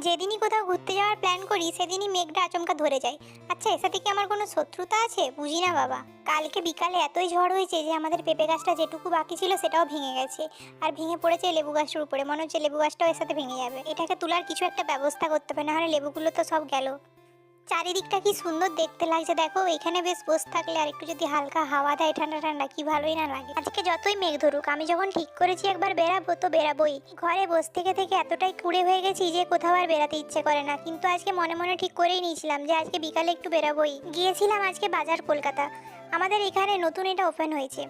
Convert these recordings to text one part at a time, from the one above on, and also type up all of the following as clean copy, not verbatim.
যেদিনই কোথাও ঘুরতে যাওয়ার প্ল্যান করি সেদিনই মেঘটা আচমকা ধরে যায়। আচ্ছা, এর সাথে কি আমার কোনো শত্রুতা আছে? বুঝি না বাবা। কালকে বিকালে এতই ঝড় হয়েছে যে আমাদের পেঁপে গাছটা যেটুকু বাকি ছিল সেটাও ভেঙে গেছে, আর ভেঙে পড়েছে লেবু গাছটার উপরে। মনে হচ্ছে লেবু গাছটাও এর সাথে ভেঙে যাবে। এটাকে তোলার কিছু একটা ব্যবস্থা করতে হবে, নাহলে লেবুগুলো তো সব গেল। চারিদিকটা কি সুন্দর দেখতে লাগছে দেখো। এখানে বেশ বসে থাকলে আর একটু যদি হালকা হাওয়া দেয় ঠান্ডা ঠান্ডা, কি ভালোই না লাগে। আজকে যতই মেঘ ধরুক, আমি যখন ঠিক করেছি একবার বেরাবো তো বেরাবোই। ঘরে বসে থেকে থেকে এতটাই কুড়ে হয়ে গেছি যে কোথাও আর বেরাতে ইচ্ছে করে না, কিন্তু আজকে মনে মনে ঠিক করেই নিয়েছিলাম যে আজকে বিকালে একটু বেরাবোই। গিয়েছিলাম আজকে বাজার, কলকাতা। আমাদের এখানে নতুন এটা ওপেন হয়েছে।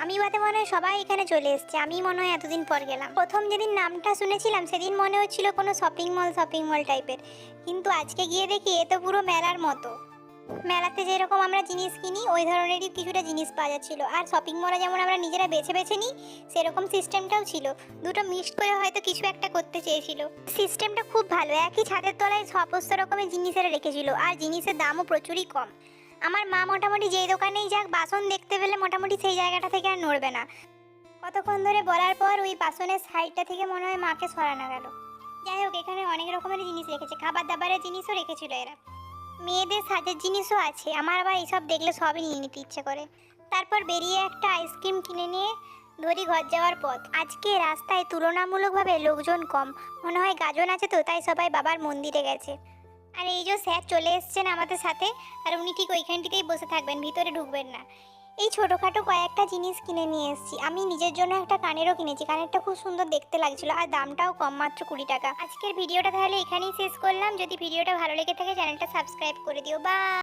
আমি বাদে মনে হয় সবাই এখানে চলে এসছে, আমি মনে হয় এতদিন পর গেলাম। প্রথম যেদিন নামটা শুনেছিলাম সেদিন মনে হচ্ছিল কোনো শপিং মল টাইপের, কিন্তু আজকে গিয়ে দেখি এ তো পুরো মেলার মতো। মেলাতে যেরকম আমরা জিনিস কিনি ওই ধরনেরই কিছুটা জিনিস পাওয়া যাচ্ছিল, আর শপিং মলে যেমন আমরা নিজেরা বেছে বেছে নিই সেরকম সিস্টেমটাও ছিল। দুটো মিক্সড করে হয়তো কিছু একটা করতে চেয়েছিল। সিস্টেমটা খুব ভালো, একই ছাদের তলায় সমস্ত রকমের জিনিসেরা রেখেছিল, আর জিনিসের দামও প্রচুরই কম। আমার মা মোটামুটি যেই দোকানেই যাক বাসন দেখতে পেলে মোটামুটি সেই জায়গাটা থেকে আর নড়বে না। কতক্ষণ ধরে বলার পর ওই বাসনের সাইডটা থেকে মনে হয় মাকে সরানো গেল। যাই হোক, এখানে অনেক রকমের জিনিস রেখেছে, খাবার দাবারের জিনিসও রেখেছিল এরা। মেয়েদের সাজের জিনিসও আছে, আমার আবার এইসব দেখলে সবই নিয়ে নিতে ইচ্ছে করে। তারপর বেরিয়ে একটা আইসক্রিম কিনে নিয়ে ধরি ঘর যাওয়ার পথ। আজকে রাস্তায় তুলনামূলকভাবে লোকজন কম, মনে হয় গাজন আছে তো তাই সবাই বাবার মন্দিরে গেছে। আর এই যে স্যার চলে এসছেন আমাদের সাথে, আর উনি ঠিক ওইখানটিতেই বসে থাকবেন, ভিতরে ঢুকবেন না। এই ছোটোখাটো কয়েকটা জিনিস কিনে নিয়ে এসেছি। আমি নিজের জন্য একটা কানেরও কিনেছি, কানেরটা খুব সুন্দর দেখতে লাগছিল, আর দামটাও কম, মাত্র 20 টাকা। আজকের ভিডিওটা তাহলে এখানেই শেষ করলাম। যদি ভিডিওটা ভালো লেগে থাকে চ্যানেলটা সাবস্ক্রাইব করে দিও। বা